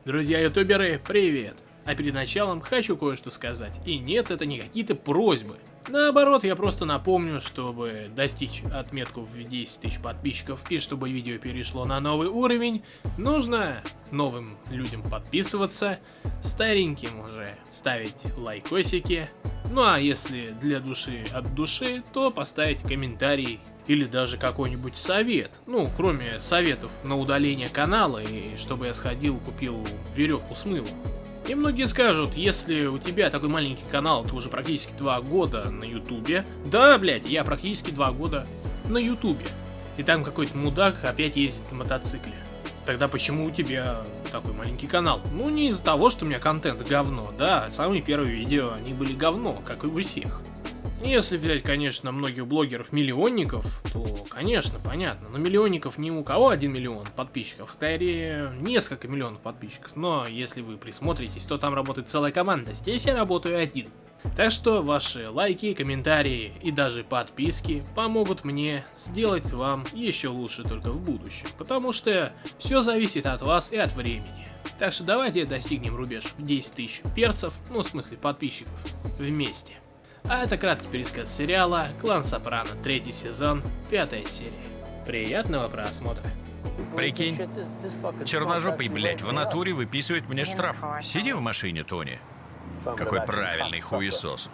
Друзья ютуберы, привет! А перед началом хочу кое-что сказать. И нет, это не какие-то просьбы. Наоборот, я просто напомню, чтобы достичь отметку в 10 тысяч подписчиков и чтобы видео перешло на новый уровень, нужно новым людям подписываться, стареньким уже ставить лайкосики, ну а если для души от души, то поставить комментарий или даже какой-нибудь совет. Ну, кроме советов на удаление канала и чтобы я сходил, купил веревку с мылом. И многие скажут, если у тебя такой маленький канал, ты уже практически 2 года на ютубе. Да, блять, я практически 2 года на ютубе. И там какой-то мудак опять ездит на мотоцикле. Тогда почему у тебя такой маленький канал? Ну, не из-за того, что у меня контент говно. Да, самые первые видео, они были говно, как и у всех. Если взять, конечно, многих блогеров-миллионников, то, конечно, понятно. Но миллионников ни у кого 1 миллион подписчиков, скорее несколько миллионов подписчиков. Но если вы присмотритесь, то там работает целая команда. Здесь я работаю один. Так что ваши лайки, комментарии и даже подписки помогут мне сделать вам еще лучше только в будущем. Потому что все зависит от вас и от времени. Так что давайте достигнем рубеж в 10 тысяч персов, ну в смысле подписчиков, вместе. А это краткий пересказ сериала «Клан Сопрано», 3 сезон, 5 серия. Приятного просмотра. Прикинь, черножопый, блядь, в натуре выписывает мне штраф. Сиди в машине, Тони. Какой правильный хуесос.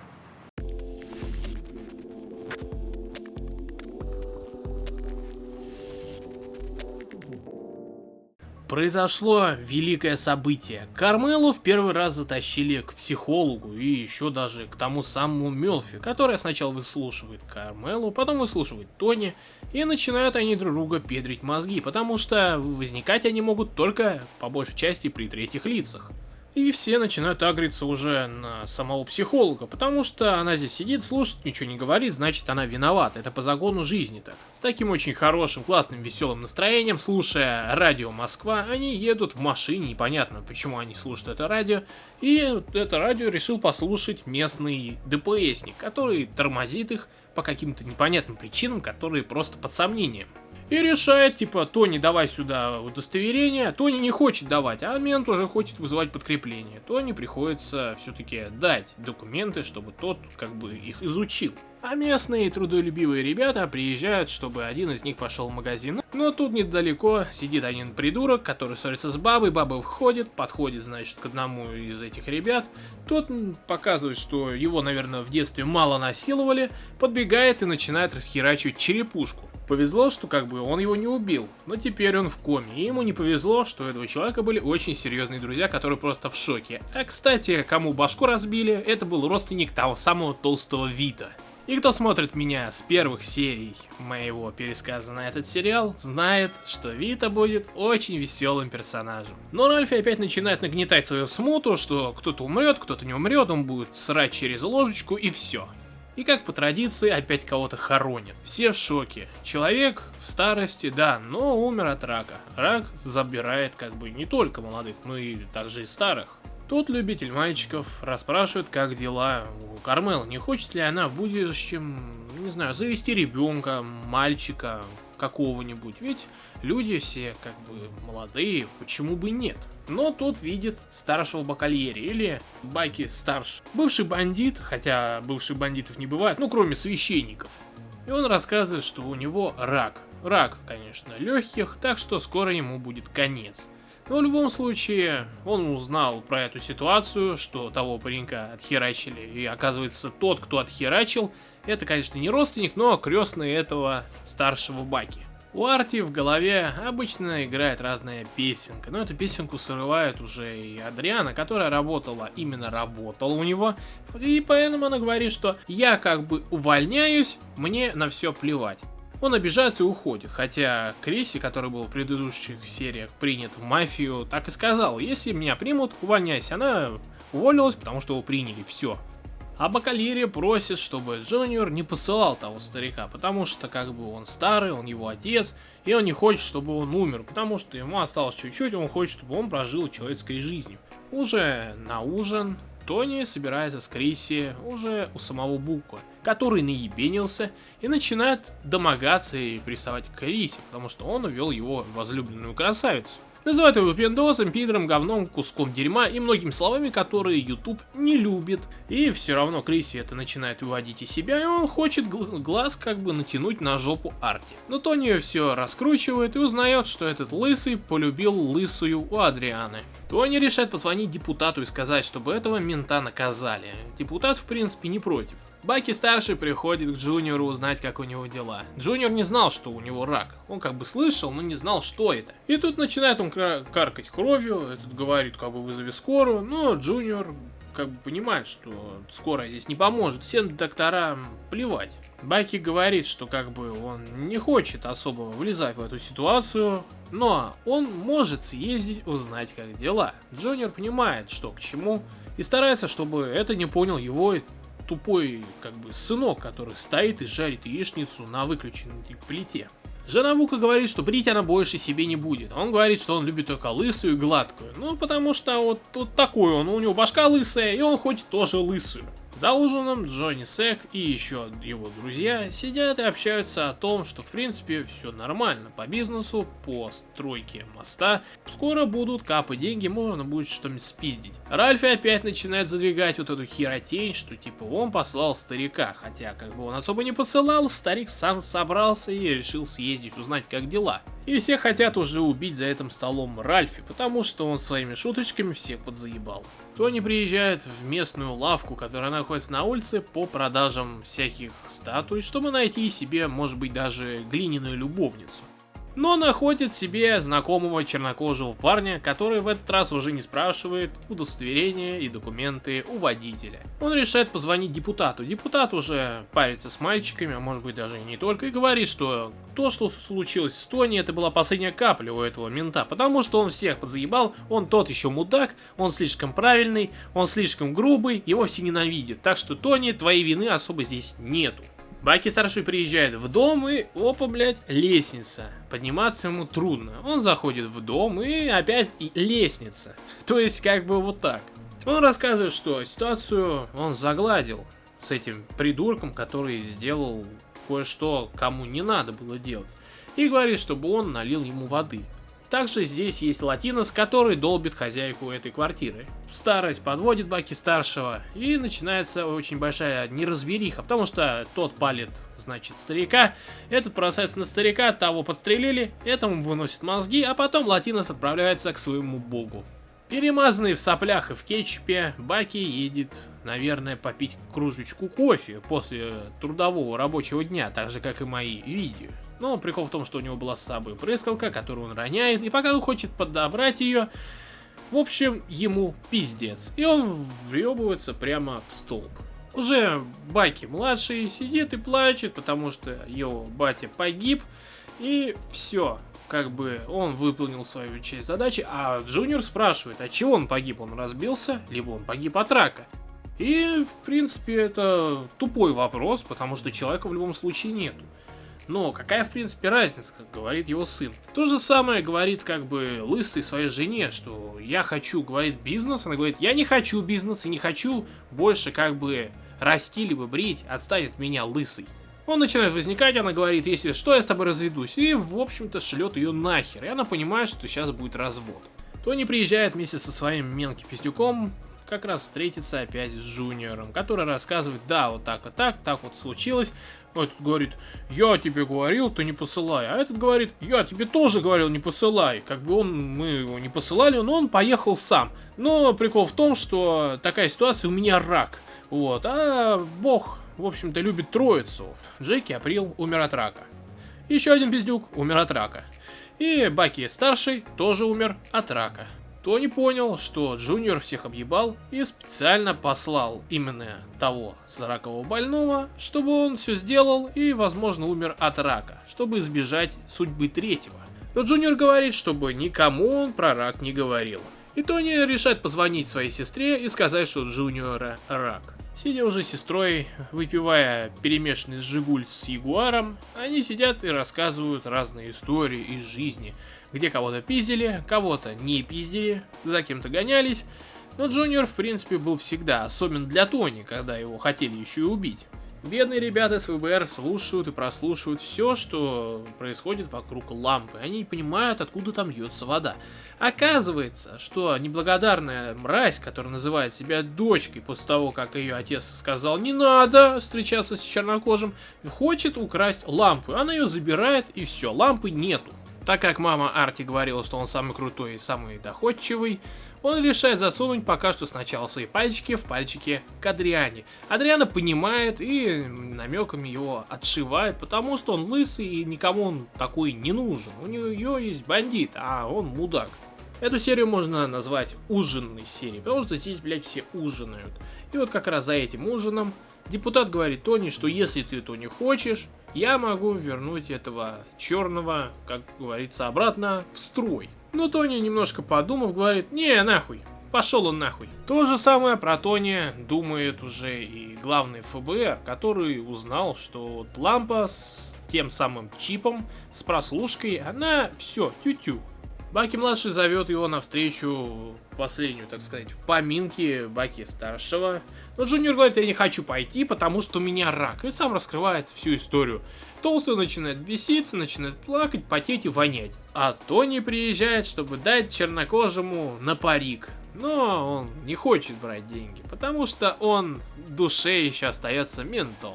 Произошло великое событие. Кармелу в первый раз затащили к психологу и еще даже к тому самому Мелфи, который сначала выслушивает Кармелу, потом выслушивает Тони, и начинают они друг друга педрить мозги, потому что возникать они могут только по большей части при третьих лицах. И все начинают агриться уже на самого психолога, потому что она здесь сидит, слушает, ничего не говорит, значит она виновата. Это по закону жизни так. С таким очень хорошим, классным, веселым настроением, слушая радио Москва, они едут в машине, непонятно почему они слушают это радио. И это радио решил послушать местный ДПСник, который тормозит их по каким-то непонятным причинам, которые просто под сомнением. И решает, типа, Тони, давай сюда удостоверение. Тони не хочет давать, а мент уже хочет вызывать подкрепление. Тони приходится все-таки дать документы, чтобы тот, как бы, их изучил. А местные трудолюбивые ребята приезжают, чтобы один из них пошел в магазин. Но тут недалеко сидит один придурок, который ссорится с бабой. Баба входит, подходит, значит, к одному из этих ребят. Тот показывает, что его, наверное, в детстве мало насиловали. Подбегает и начинает расхерачивать черепушку. Повезло, что как бы он его не убил, но теперь он в коме, и ему не повезло, что у этого человека были очень серьезные друзья, которые просто в шоке. А кстати, кому башку разбили, это был родственник того самого толстого Вита. И кто смотрит меня с первых серий моего пересказа на этот сериал, знает, что Вита будет очень веселым персонажем. Но Ральфи опять начинает нагнетать свою смуту, что кто-то умрет, кто-то не умрет, он будет срать через ложечку и все. И как по традиции опять кого-то хоронят. Все в шоке. Человек в старости, да, но умер от рака. Рак забирает как бы не только молодых, но и также и старых. Тут любитель мальчиков расспрашивает, как дела у Кармелы. Не хочет ли она в будущем, не знаю, завести ребенка, мальчика какого-нибудь. Ведь люди все как бы молодые, почему бы нет? Но тут видит старшего бакальери, или Баки старше. Бывший бандит, хотя бывших бандитов не бывает, ну кроме священников. И он рассказывает, что у него рак. Рак, конечно, легких, так что скоро ему будет конец. Но в любом случае, он узнал про эту ситуацию, что того паренька отхерачили. И оказывается, тот, кто отхерачил, это, конечно, не родственник, но крестный этого старшего Баки. У Арти в голове обычно играет разная песенка, но эту песенку срывает уже и Адриана, которая работала у него, и поэтому она говорит, что я как бы увольняюсь, мне на все плевать. Он обижается и уходит, хотя Криси, который был в предыдущих сериях принят в мафию, так и сказал, если меня примут, увольняйся. Она уволилась, потому что его приняли, все. А Бакальери просит, чтобы Джуниор не посылал того старика, потому что как бы он старый, он его отец, и он не хочет, чтобы он умер, потому что ему осталось чуть-чуть, он хочет, чтобы он прожил человеческой жизнью. Уже на ужин Тони собирается с Криси уже у самого Бука, который наебенился и начинает домогаться и приставать к Криси, потому что он увел его возлюбленную красавицу. Называют его пиндосом, пидором, говном, куском дерьма и многими словами, которые YouTube не любит. И все равно Криси это начинает выводить из себя, и он хочет глаз как бы натянуть на жопу Арти. Но Тони все раскручивает и узнает, что этот лысый полюбил лысую у Адрианы. Тони решает позвонить депутату и сказать, чтобы этого мента наказали. Депутат в принципе не против. Баки-старший приходит к Джуниору узнать, как у него дела. Джуниор не знал, что у него рак. Он как бы слышал, но не знал, что это. И тут начинает он каркать кровью, этот говорит, как бы вызови скорую, но Джуниор как бы понимает, что скорая здесь не поможет, всем докторам плевать. Баки говорит, что как бы он не хочет особо влезать в эту ситуацию, но он может съездить узнать, как дела. Джуниор понимает, что к чему, и старается, чтобы это не понял его тупой как бы сынок, который стоит и жарит яичницу на выключенной плите. Жена Вука говорит, что брить она больше себе не будет. Он говорит, что он любит только лысую и гладкую. Ну, потому что вот такой он, у него башка лысая, и он хочет тоже лысую. За ужином Джонни Сек и еще его друзья сидят и общаются о том, что в принципе все нормально по бизнесу, по стройке моста. Скоро будут капать деньги, можно будет что-нибудь спиздить. Ральфи опять начинает задвигать вот эту херотень, что типа он послал старика. Хотя как бы он особо не посылал, старик сам собрался и решил съездить узнать, как дела. И все хотят уже убить за этим столом Ральфи, потому что он своими шуточками всех подзаебал. Тони приезжает в местную лавку, которая находится на улице, по продажам всяких статуй, чтобы найти себе, может быть, даже глиняную любовницу. Но находит себе знакомого чернокожего парня, который в этот раз уже не спрашивает удостоверения и документы у водителя. Он решает позвонить депутату. Депутат уже парится с мальчиками, а может быть даже и не только, и говорит, что то, что случилось с Тони, это была последняя капля у этого мента, потому что он всех подзаебал, он тот еще мудак, он слишком правильный, он слишком грубый, его все ненавидят. Так что, Тони, твоей вины особо здесь нету. Баки-старший приезжает в дом и, опа, блять, лестница. Подниматься ему трудно. Он заходит в дом и опять лестница. То есть, как бы вот так. Он рассказывает, что ситуацию он загладил с этим придурком, который сделал кое-что, кому не надо было делать. И говорит, чтобы он налил ему воды. Также здесь есть латинос, который долбит хозяйку этой квартиры. Старость подводит Баки-старшего, и начинается очень большая неразбериха, потому что тот палит, значит, старика, этот бросается на старика, того подстрелили, этому выносит мозги, а потом латинос отправляется к своему богу. Перемазанный в соплях и в кетчупе, Баки едет, наверное, попить кружечку кофе после трудового рабочего дня, так же, как и мои видео. Но прикол в том, что у него была с собой прыскалка, которую он роняет, и пока он хочет подобрать ее, в общем, ему пиздец. И он въебывается прямо в столб. Уже Баки младший сидит и плачет, потому что его батя погиб, и все. Как бы он выполнил свою часть задачи, а Джуниор спрашивает, от чего он погиб, он разбился, либо он погиб от рака. И, в принципе, это тупой вопрос, потому что человека в любом случае нету. Но какая, в принципе, разница, как говорит его сын. То же самое говорит, как бы, лысый своей жене, что я хочу, говорит, бизнес. Она говорит, я не хочу бизнес и не хочу больше, как бы, расти либо брить, отстань от меня, лысый. Он начинает возникать, она говорит, если что, я с тобой разведусь. И, в общем-то, шлет ее нахер. И она понимает, что сейчас будет развод. Тони приезжает вместе со своим мелким пиздюком, как раз встретиться опять с Джуниором, который рассказывает, да, вот так вот случилось. Этот говорит, я тебе говорил, ты не посылай. А этот говорит, я тебе тоже говорил, не посылай. Как бы мы его не посылали, но он поехал сам. Но прикол в том, что такая ситуация, у меня рак. Вот, а Бог, в общем-то, любит троицу. Джеки Април умер от рака. Еще один пиздюк умер от рака. И Баки старший тоже умер от рака. Тони понял, что Джуниор всех объебал и специально послал именно того ракового больного, чтобы он все сделал и, возможно, умер от рака, чтобы избежать судьбы третьего. Но Джуниор говорит, чтобы никому он про рак не говорил. И Тони решает позвонить своей сестре и сказать, что у Джуниора рак. Сидя уже с сестрой, выпивая перемешанный Жигуль с Ягуаром, они сидят и рассказывают разные истории из жизни, где кого-то пиздили, кого-то не пиздили, за кем-то гонялись. Но Джуниор, в принципе, был всегда особен для Тони, когда его хотели еще и убить. Бедные ребята с ФБР слушают и прослушивают все, что происходит вокруг лампы. Они не понимают, откуда там льется вода. Оказывается, что неблагодарная мразь, которая называет себя дочкой после того, как ее отец сказал «не надо встречаться с чернокожим», хочет украсть лампу. Она ее забирает и все, лампы нету. Так как мама Арти говорила, что он самый крутой и самый доходчивый, он решает засунуть пока что сначала свои пальчики в пальчики к Адриане. Адриана понимает и намеками его отшивает, потому что он лысый и никому он такой не нужен. У нее есть бандит, а он мудак. Эту серию можно назвать ужинной серией, потому что здесь, блядь, все ужинают. И вот как раз за этим ужином депутат говорит Тони, что если ты то не хочешь, я могу вернуть этого черного, как говорится, обратно в строй. Но Тони, немножко подумав, говорит: не, нахуй, пошел он нахуй. То же самое про Тони думает уже и главный ФБР, который узнал, что вот лампа с тем самым чипом, с прослушкой, она все, тю-тю. Баки-младший зовет его навстречу последнюю, так сказать, поминки Баки-старшего. Но Джуниор говорит: я не хочу пойти, потому что у меня рак. И сам раскрывает всю историю. Толстый начинает беситься, начинает плакать, потеть и вонять. А Тони приезжает, чтобы дать чернокожему на парик. Но он не хочет брать деньги, потому что он в душе еще остается ментом.